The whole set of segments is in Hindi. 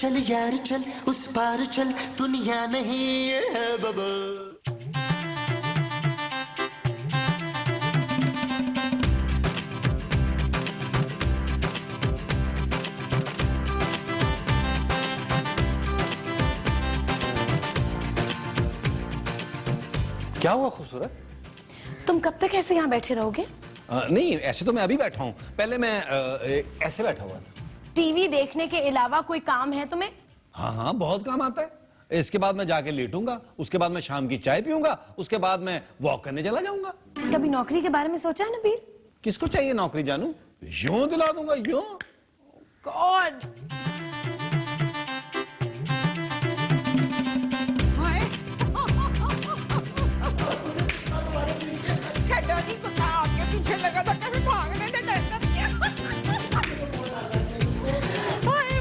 चल यार चल, उस पार चल, दुनिया नहीं है बबल। क्या हुआ खूबसूरत? तुम कब तक ऐसे यहाँ बैठे रहोगे? नहीं, ऐसे तो मैं अभी बैठा हूँ। पहले मैं ऐसे बैठा हुआ था। टीवी देखने के अलावा कोई काम है तुम्हें? हाँ हाँ, बहुत काम आता है। इसके बाद मैं जाके लेटूंगा, उसके बाद मैं शाम की चाय पीऊंगा, उसके बाद मैं वॉक करने चला जाऊंगा। कभी नौकरी के बारे में सोचा है नबील? किसको चाहिए नौकरी जानू? यूं दिला दूंगा, यूं। गॉड! पीछे लगा था, कैसे भागने से डर लगता।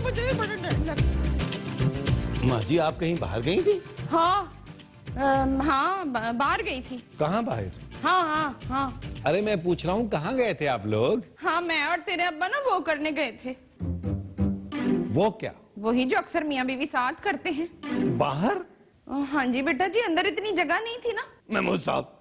मुझे बड़ा डर लगता। माँ जी, आप कहीं बाहर गई थी? हाँ बाहर गई थी। कहाँ बाहर? हाँ। अरे मैं पूछ रहा हूँ कहाँ गए थे आप लोग? हाँ, मैं और तेरे अब्बा ना वो करने गए थे। वो क्या? वही जो अक्सर मियाँ बीवी साथ करते हैं। बाहर? हाँ जी बेटा जी, अंदर इतनी जगह नहीं थी ना। महमूद साहब,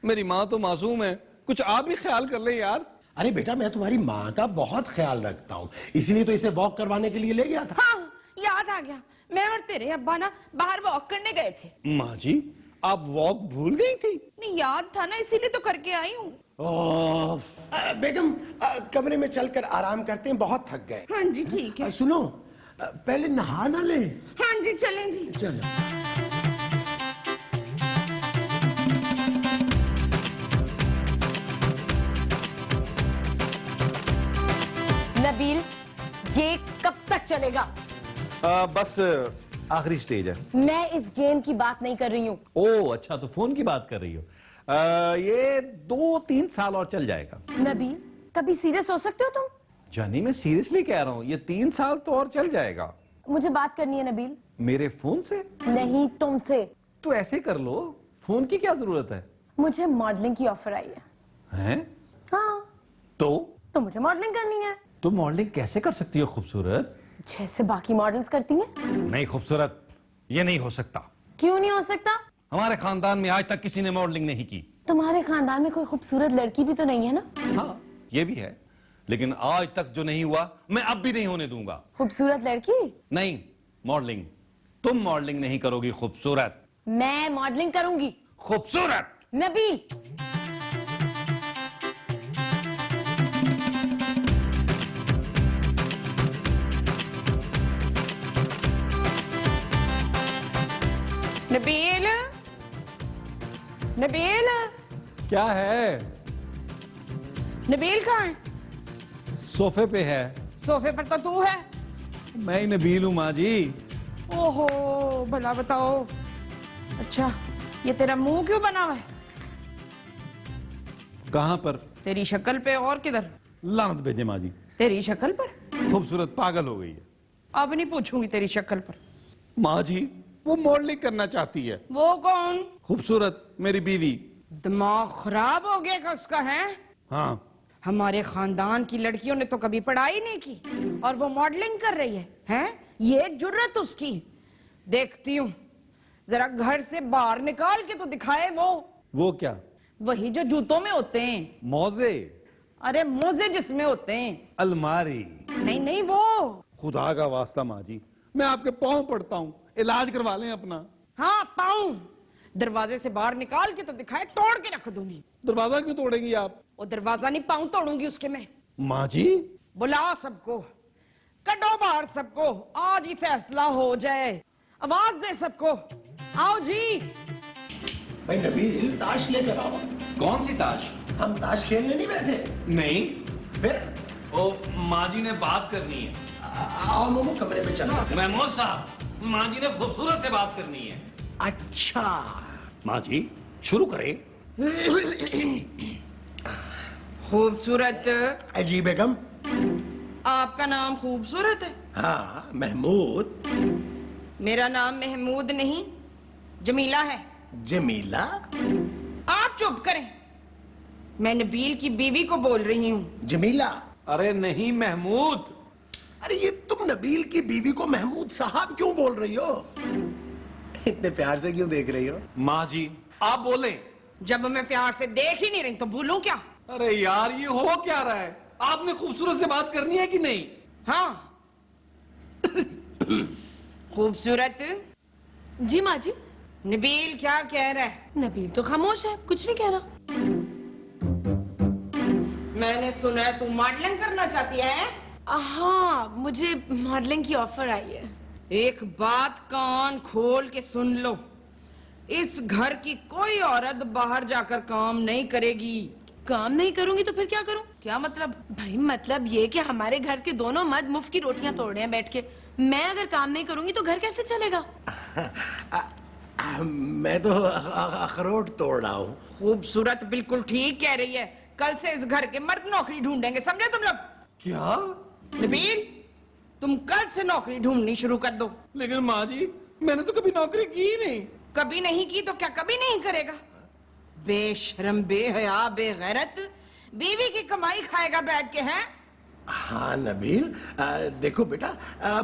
मेरी माँ तो मासूम है, कुछ आप भी ख्याल कर ले यार। अरे बेटा, मैं तुम्हारी माँ का बहुत ख्याल रखता हूँ, इसलिए तो इसे वॉक करवाने के लिए ले गया था। हाँ, याद आ गया, मैं और तेरे अब्बा ना बाहर वॉक करने गए थे। माँ जी, आप वॉक भूल गई थी? नहीं, याद था ना, इसीलिए तो करके आई हूँ। बेगम, कमरे में चलकर आराम करते हैं, बहुत थक गए। हाँ जी ठीक है। सुनो, पहले नहा ना ले? हाँ जी चलें जी। चलो। नबील, ये कब तक चलेगा? बस आखिरी स्टेज है। मैं इस गेम की बात नहीं कर रही हूँ। ओह अच्छा, तो फोन की बात कर रही हो। ये 2-3 साल और चल जाएगा। नबील, कभी सीरियस हो सकते हो तुम? जानी, मैं सीरियसली कह रहा हूँ, ये 3 साल तो और चल जाएगा। मुझे बात करनी है नबील। मेरे फोन से? नहीं, तुमसे। तो ऐसे कर लो, फोन की क्या जरूरत है? मुझे मॉडलिंग की ऑफर आई है। हैं? हाँ। तो मुझे मॉडलिंग करनी है। तुम मॉडलिंग कैसे कर सकती हो खूबसूरत? जैसे बाकी मॉडल्स करती हैं। नहीं खूबसूरत, ये नहीं हो सकता। क्यों नहीं हो सकता? हमारे खानदान में आज तक किसी ने मॉडलिंग नहीं की। तुम्हारे खानदान में कोई खूबसूरत लड़की भी तो नहीं है ना? हाँ, ये भी है, लेकिन आज तक जो नहीं हुआ मैं अब भी नहीं होने दूंगा। खूबसूरत लड़की? नहीं, मॉडलिंग। तुम मॉडलिंग नहीं करोगी खूबसूरत। मैं मॉडलिंग करूंगी। खूबसूरत नबील, नबील, नबील, क्या है? नबील कहाँ है? सोफे पे है। सोफे पर तो तू है। मैं ही नबील हूँ माँ जी। ओहो, भला बताओ। अच्छा, ये तेरा मुंह क्यों बना हुआ है? कहाँ पर? तेरी शक्ल पे और किधर? लानत भेजे माँ जी। तेरी शक्ल पर? खूबसूरत पागल हो गई है। अब नहीं पूछूंगी तेरी शक्ल पर। माँ जी, वो मॉडलिंग करना चाहती है। वो कौन? खूबसूरत, मेरी बीवी। दिमाग खराब हो गया का उसका है? हाँ। हमारे खानदान की लड़कियों ने तो कभी पढ़ाई नहीं की और वो मॉडलिंग कर रही है, हैं? ये जुर्रत उसकी। देखती हूँ, जरा घर से बाहर निकाल के तो दिखाए वो क्या? वही जो जूतों में होते हैं। मोजे? अरे मोजे जिसमें होते हैं। अलमारी? नहीं नहीं, वो। खुदा का वास्ता माँ जी, मैं आपके पाँव पड़ता हूँ, इलाज करवा लें अपना। हाँ, पाऊं। दरवाजे से बाहर निकाल के तो दिखाए, तोड़ के रख दूंगी। दरवाजा क्यों तोड़ेंगी आप? वो दरवाजा नहीं, पाऊं तोड़ूंगी उसके मैं। माँ जी, बुला सबको, कटो बाहर सबको, आज ही फैसला हो जाए। आवाज दे सबको, आओ जी। भाई नबील, ताश लेकर आओ। कौन सी ताश? हम ताश खेलने नहीं बैठे। नहीं। फिर? ओ, माँ जी ने बात करनी है। आओ मोमो, कमरे में चलो। महमूद साहब, माँ जी ने खूबसूरत से बात करनी है। अच्छा। माँ जी, शुरू करें। खूबसूरत। जी बेगम। आपका नाम खूबसूरत है? हाँ, महमूद। मेरा नाम महमूद नहीं, जमीला है। जमीला? आप चुप करें, मैं नबील की बीवी को बोल रही हूँ। जमीला? अरे नहीं महमूद। अरे ये तुम नबील की बीवी को महमूद साहब क्यों बोल रही हो? इतने प्यार से क्यों देख रही हो? माँ जी आप बोले। जब मैं प्यार से देख ही नहीं रही तो भूलूं क्या? अरे यार ये हो क्या रहा है? आपने खूबसूरत से बात करनी है कि नहीं? हाँ खूबसूरत। जी माँ जी। नबील क्या कह रहा है? नबील तो खामोश है, कुछ नहीं कह रहा। मैंने सुना है तू मॉडलिंग करना चाहती है। हाँ, मुझे मॉडलिंग की ऑफर आई है। एक बात कान खोल के सुन लो, इस घर की कोई औरत बाहर जाकर काम नहीं करेगी। काम नहीं करूंगी तो फिर क्या करूं? क्या मतलब? भाई मतलब ये कि हमारे घर के दोनों मर्द मुफ्त की रोटियां तोड़ रहे हैं बैठ के। मैं अगर काम नहीं करूंगी तो घर कैसे चलेगा? मैं तो अखरोट तोड़ रहा हूँ। खूबसूरत बिल्कुल ठीक कह रही है। कल से इस घर के मर्द नौकरी ढूंढेंगे, समझे तुम लोग? क्या? नबील तुम कल से नौकरी ढूंढनी शुरू कर दो। लेकिन माँ जी मैंने तो कभी नौकरी की ही नहीं। कभी नहीं की तो क्या कभी नहीं करेगा? बेशरम, बेहया, बेगैरत, बीवी की कमाई खाएगा बैठ के, हैं? हाँ नबील, देखो बेटा,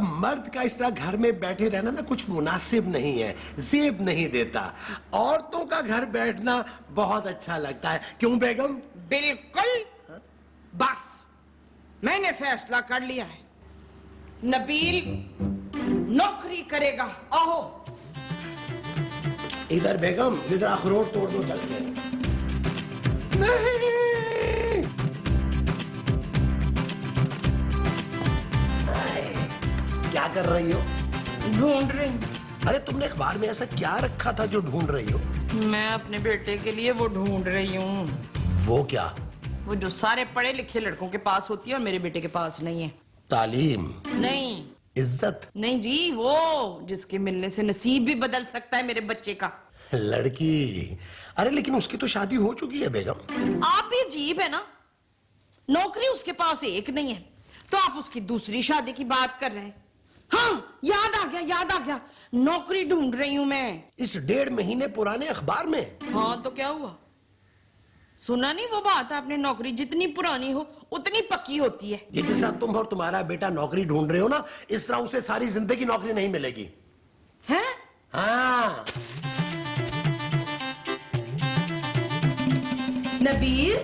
मर्द का इस तरह घर में बैठे रहना ना कुछ मुनासिब नहीं है, जेब नहीं देता। औरतों का घर बैठना बहुत अच्छा लगता है, क्यों बेगम? बिल्कुल। बस मैंने फैसला कर लिया है, नबील नौकरी करेगा। आओ इधर बेगम, इधर अखरोट तोड़ दो चल के। नहीं। क्या कर रही हो? ढूंढ रही हूँ। अरे तुमने अखबार में ऐसा क्या रखा था जो ढूंढ रही हो? मैं अपने बेटे के लिए वो ढूंढ रही हूँ, वो क्या? वो जो सारे पढ़े लिखे लड़कों के पास होती है और मेरे बेटे के पास नहीं है। तालीम? नहीं। इज्जत? नहीं जी, वो जिसके मिलने से नसीब भी बदल सकता है मेरे बच्चे का। लड़की? अरे लेकिन उसकी तो शादी हो चुकी है बेगम। आप भी अजीब है ना, नौकरी उसके पास एक नहीं है तो आप उसकी दूसरी शादी की बात कर रहे हैं। हाँ याद आ गया, याद आ गया, नौकरी ढूंढ रही हूं मैं। इस 1.5 महीने पुराने अखबार में? हाँ तो क्या हुआ? सुना नहीं वो बात आपने, नौकरी जितनी पुरानी हो उतनी पक्की होती है। ये जिस तरह तुम और तुम्हारा बेटा नौकरी ढूंढ रहे हो ना, इस तरह उसे सारी जिंदगी नौकरी नहीं मिलेगी। हैं? हाँ। नबील,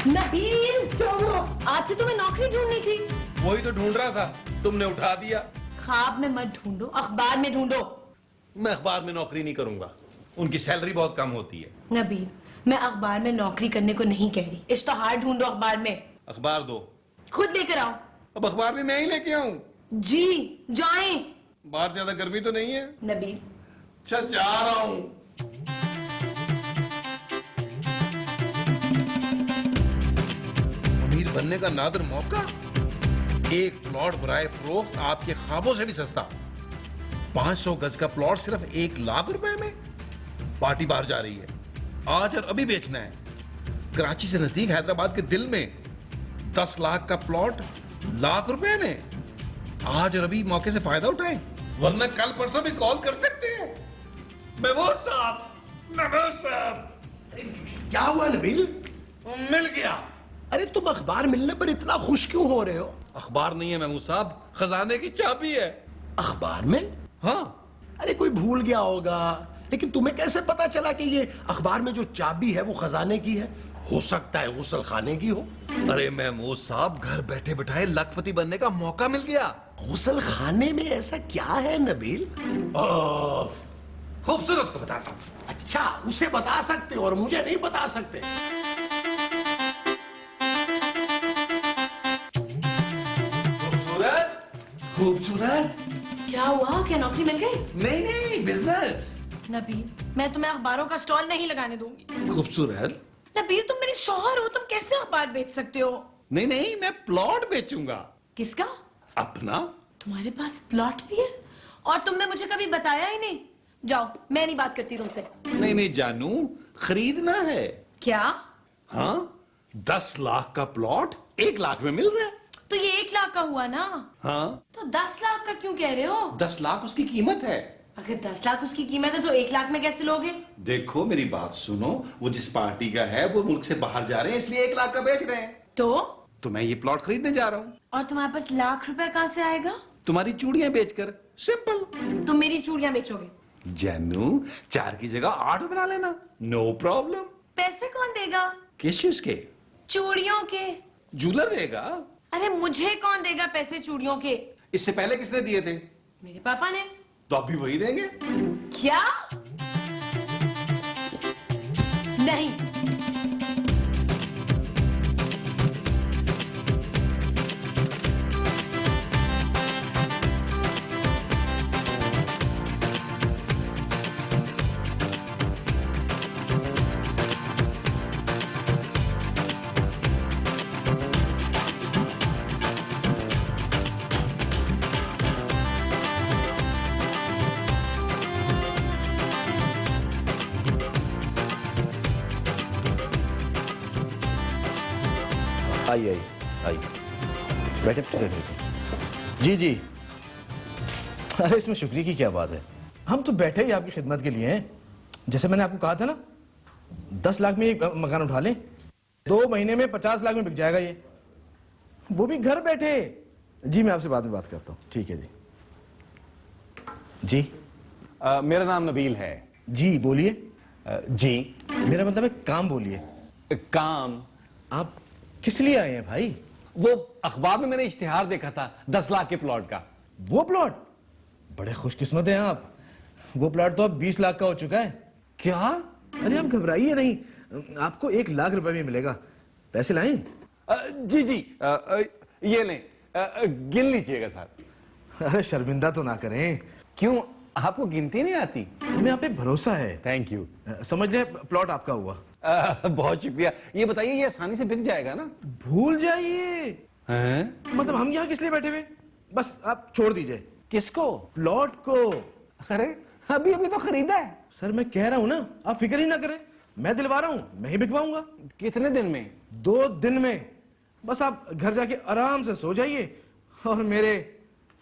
नबील क्या हुआ? आज से तुम्हें नौकरी ढूंढनी थी। वही तो ढूंढ रहा था, तुमने उठा दिया। ख्वाब में मत ढूंढो, अखबार में ढूंढो। मैं अखबार में नौकरी नहीं करूंगा, उनकी सैलरी बहुत कम होती है। नबील, मैं अखबार में नौकरी करने को नहीं कह रही, इश्तहार ढूंढो अखबार में। अखबार दो। खुद लेकर आओ। अब अखबार भी मैं ही लेके आऊं? जी जाएं। बाहर ज्यादा गर्मी तो नहीं है? नबील चल जा रहा हूं। अमीर बनने का नादर मौका, एक प्लॉट बराए फरोख्त आपके ख्वाबों से भी सस्ता। 500 गज का प्लॉट सिर्फ 1 लाख रुपए में। पार्टी बाहर जा रही है, आज और अभी बेचना है। कराची से नजदीक हैदराबाद के दिल में 10 लाख का प्लॉट लाख रुपए में। आज और अभी मौके से फायदा उठाएं, वरना कल परसों भी कॉल कर सकते हैं। महमूद साहब, महमूद साहब, क्या हुआ नबील? मिल गया। अरे तुम अखबार मिलने पर इतना खुश क्यों हो रहे हो? अखबार नहीं है महमूद साहब, खजाने की चाबी है। अखबार में? हाँ। अरे कोई भूल गया होगा, लेकिन तुम्हें कैसे पता चला कि ये अखबार में जो चाबी है वो खजाने की है? हो सकता है गुसल खाने की हो। अरे महमूद साहब, घर बैठे बैठाए लखपति बनने का मौका मिल गया। गुसल खाने में ऐसा क्या है नबील? खूबसूरत को बताता हूं। अच्छा, उसे बता सकते हो और मुझे नहीं बता सकते? खूबसूरत? खूबसूरत? क्या हुआ? क्या नौकरी मिल गई? नहीं नहीं, बिजनेस। नबील, मैं तुम्हें अखबारों का स्टॉल नहीं लगाने दूंगी। खूबसूरत? नबील, तुम मेरी शौहर हो, तुम कैसे अखबार बेच सकते हो? नहीं नहीं, मैं प्लॉट बेचूंगा। किसका? अपना। तुम्हारे पास प्लॉट भी है और तुमने मुझे कभी बताया ही नहीं। जाओ, मैं नहीं बात करती तुमसे। नहीं नहीं जानू, खरीदना है। क्या? हाँ, 10 लाख का प्लॉट 1 लाख में मिल रहा है। तो ये 1 लाख का हुआ ना? हाँ। तो 10 लाख का क्यों कह रहे हो? 10 लाख उसकी कीमत है। अगर 10 लाख उसकी कीमत है तो 1 लाख में कैसे लोगे? देखो मेरी बात सुनो, वो जिस पार्टी का है वो मुल्क से बाहर जा रहे हैं, इसलिए 1 लाख का बेच रहे हैं। तो तो मैं ये प्लॉट खरीदने जा रहा हूँ। और तुम्हारे पास लाख रुपए कहाँ से आएगा? तुम्हारी चूड़ियां बेचकर। सिंपल। तुम मेरी चूड़ियां बेचोगे? जानू, 4 की जगह 8 बना लेना, नो प्रॉब्लम। पैसे कौन देगा? किस चीज के? चूड़ियों के। जूलर देगा। अरे मुझे कौन देगा पैसे चूड़ियों के? इससे पहले किसने दिए थे? मेरे पापा ने। तो अब भी वही देंगे। क्या? नहीं। आइए आइए बैठे जी जी। अरे इसमें शुक्रिया की क्या बात है, हम तो बैठे ही आपकी खिदमत के लिए हैं। जैसे मैंने आपको कहा था ना, 10 लाख में एक मकान उठा लें, 2 महीने में 50 लाख में बिक जाएगा ये, वो भी घर बैठे। जी मैं आपसे बाद में बात करता हूँ। ठीक है जी। जी मेरा नाम नबील है। जी बोलिए। जी मेरा मतलब है काम बोलिए। काम? आप किस लिए आए हैं भाई? वो अखबार में मैंने इश्तिहार देखा था 10 लाख के प्लॉट का। वो प्लॉट? बड़े खुशकिस्मत हैं आप, वो प्लॉट तो अब 20 लाख का हो चुका है। क्या? अरे आप घबराइए नहीं, आपको 1 लाख रुपए में मिलेगा। पैसे लाएं? जी जी ये लें, गिन लीजिएगा सर। अरे शर्मिंदा तो ना करें। क्यों, आपको गिनती नहीं आती? हमें आप पे भरोसा है। Thank you. समझ लें प्लॉट आपका हुआ। बहुत शुक्रिया। ये बताइए, ये आसानी से बिक जाएगा ना? भूल जाइए। हैं? मतलब हम यहाँ किस लिए बैठे हुए, बस आप छोड़ दीजिए। किसको? प्लॉट को। अरे अभी अभी तो खरीदा है। सर मैं कह रहा हूं ना, आप फिक्र ही ना करें, मैं दिलवा रहा हूं, मैं ही बिकवाऊंगा। कितने दिन में? 2 दिन में। बस आप घर जाके आराम से सो जाइए और मेरे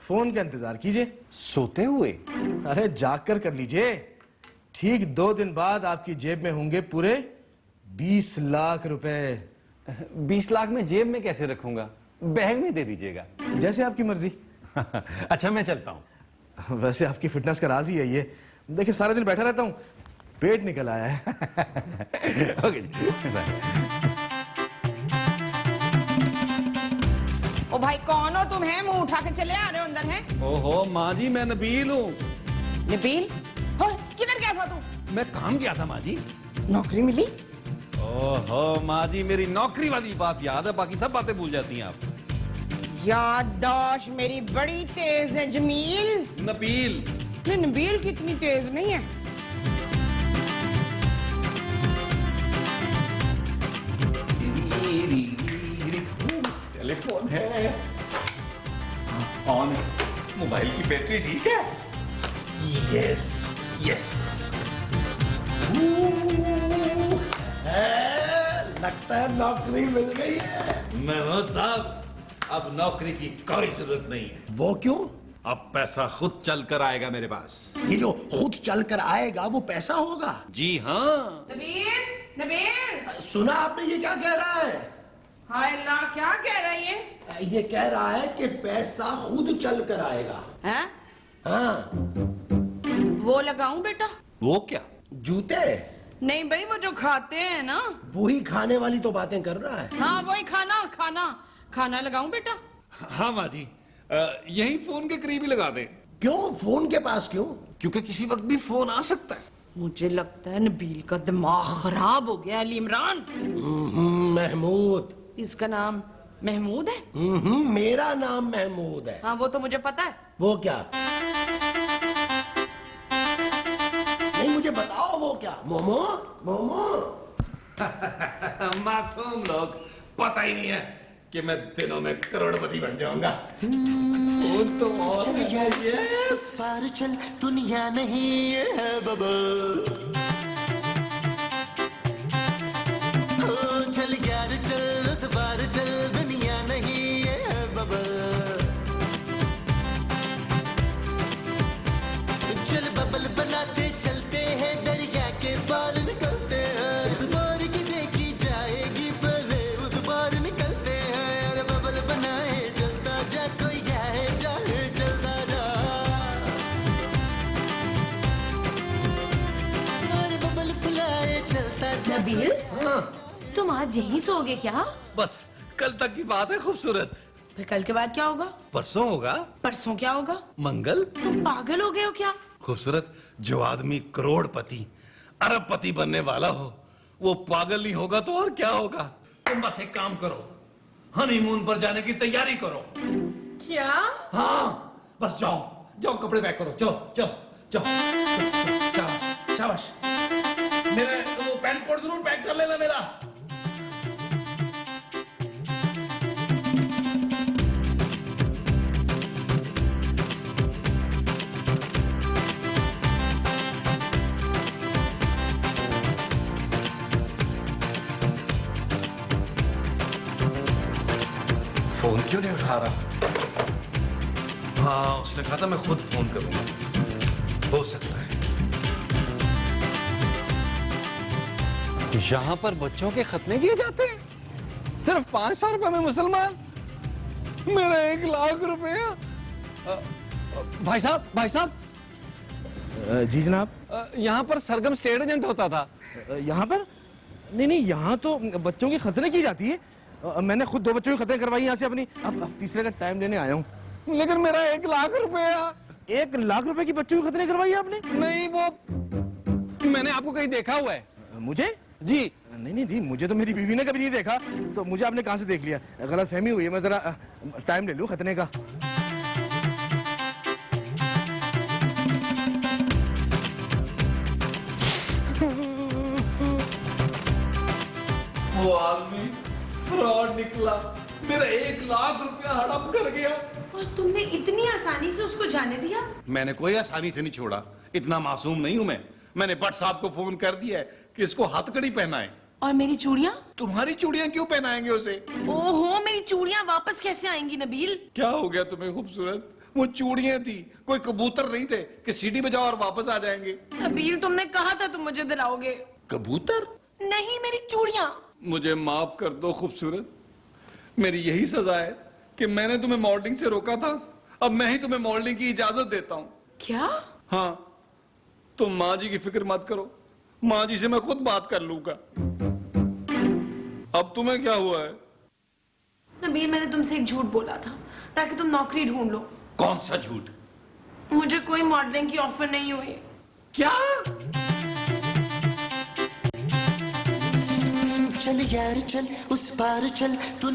फोन का इंतजार कीजिए। सोते हुए? अरे जाग कर लीजिए। ठीक 2 दिन बाद आपकी जेब में होंगे पूरे 20 लाख रुपए। 20 लाख में जेब में कैसे रखूंगा? बैग में दे दीजिएगा। जैसे आपकी मर्जी। अच्छा मैं चलता हूं। वैसे आपकी फिटनेस का राज ही है ये। देखिए सारा दिन बैठा रहता हूं, पेट निकल आया है। ओके जी। ओ भाई कौन हो तुम? है मुंह उठा के चले आ रहे हो अंदर? है ओहो माँ जी, मैं नबील हूँ। नबील? किधर गया था तू? मैं काम गया था माँ जी। नौकरी मिली? ओहो माँ जी, मेरी नौकरी वाली बात याद है, बाकी सब बातें भूल जाती हैं आप। याददाश्त मेरी बड़ी तेज है जमील। नबील? नहीं नबील कितनी तेज नहीं है। टेलीफोन है ऑन, मोबाइल की बैटरी ठीक है? Yes yes. लगता है नौकरी मिल गई है। महमूद साहब, अब नौकरी की कोई जरूरत नहीं है। वो क्यों? अब पैसा खुद चल कर आएगा मेरे पास। ये जो खुद चल कर आएगा वो पैसा होगा? जी हाँ। नबील नबील, सुना आपने ये क्या कह रहा है? हाय अल्लाह, क्या कह रही है? ये कह रहा है कि पैसा खुद चल कर आएगा। हैं? हाँ। वो लगाऊं बेटा? वो क्या? जूते? नहीं भाई, वो जो खाते हैं ना। वही खाने वाली तो बातें कर रहा है। हाँ वही खाना खाना खाना लगाऊं बेटा? हाँ माँ जी, यही फोन के करीब ही लगा दे। क्यों? फोन के पास क्यों? क्योंकि किसी वक्त भी फोन आ सकता है। मुझे लगता है नबील का दिमाग खराब हो गया। अली इमरान। महमूद। इसका नाम महमूद है? मेरा नाम महमूद है। हाँ वो तो मुझे पता है। वो क्या? नहीं मुझे बताओ वो क्या? मोमो? मोमो? मासूम लोग, पता ही नहीं है कि मैं दिनों में करोड़पति बन जाऊंगा। तो चल यार पार चल, दुनिया नहीं है बबल। ओ चल यार चल, उस पार चल, दुनिया नहीं है बबल। चल बबल बनाते चलते हैं, दरिया के पार निकलते हैं। इस बार की देखी जाएगी पहले, उस बार निकलते हैं। नबील, हाँ, तुम आज यहीं सोओगे क्या? बस कल तक की बात है खूबसूरत। फिर कल के बाद क्या होगा? परसों होगा परसों क्या होगा? मंगल। तुम पागल हो गए हो क्या? खूबसूरत, जो आदमी करोड़पति अरबपति बनने वाला हो वो पागल नहीं होगा तो और क्या होगा। तुम बस एक काम करो, हनीमून पर जाने की तैयारी करो। क्या? हाँ, बस जाओ जाओ, कपड़े पैक करो, चलो चलो चलो, शाबाश शाबाश। मेरा वो पैंट कोट जरूर पैक कर लेना मेरा। फोन क्यों नहीं उठा रहा? हाँ, उसने कहा था मैं खुद फोन करूंगा। हो सकता है। यहाँ पर बच्चों के खतने किए जाते हैं, सिर्फ 500 रुपए में मुसलमान। मेरा 1 लाख रुपया। भाई साहब, जी जनाब। यहाँ पर सरगम स्टेट एजेंट होता था। यहाँ पर नहीं, यहाँ तो बच्चों की खतरे की जाती है। मैंने खुद 2 बच्चों की खतरे करवाई यहाँ से अपनी। अब तीसरे का टाइम लेने आया हूँ। लेकिन मेरा 1 लाख रुपया। 1 लाख रुपए की बच्चों की खतरे करवाई आपने? नहीं, वो मैंने आपको कहीं देखा हुआ है। मुझे? जी नहीं जी, मुझे तो मेरी बीवी ने कभी नहीं देखा, तो मुझे आपने कहाँ से देख लिया? गलत फहमी हुई है। मैं जरा टाइम ले लूँ खतने का। वो आदमी फ्रॉड निकला, मेरा 1 लाख रुपया हड़प कर गया। और तुमने इतनी आसानी से उसको जाने दिया? मैंने कोई आसानी से नहीं छोड़ा, इतना मासूम नहीं हूं मैं। मैंने भट्ट साहब को फोन कर दिया है कि इसको हथकड़ी पहनाए। और मेरी चूड़ियां? तुम्हारी चूड़ियां क्यों पहनाएंगे उसे? ओहो, मेरी चूड़ियां वापस कैसे आएंगी नबील? क्या हो गया तुम्हें खूबसूरत? वो चूड़ियां थी, कोई कबूतर नहीं थे कि सीढ़ी बजाओ और वापस आ जाएंगे। नबील, तुमने कहा था तुम मुझे दिलाओगे। कबूतर? नहीं, मेरी चूड़ियां। मुझे माफ कर दो खूबसूरत, मेरी यही सजा है कि मैंने तुम्हें मॉडलिंग से रोका था। अब मैं ही तुम्हें मॉडलिंग की इजाजत देता हूँ। क्या? हाँ, तुम माँ जी की फिक्र मत करो, माँ जी से मैं खुद बात कर लूंगा। अब तुम्हें क्या हुआ है? नबील, मैंने तुमसे एक झूठ बोला था ताकि तुम नौकरी ढूंढ लो। कौन सा झूठ? मुझे कोई मॉडलिंग की ऑफर नहीं हुई। क्या? चल यार चल, उस पार चल, तू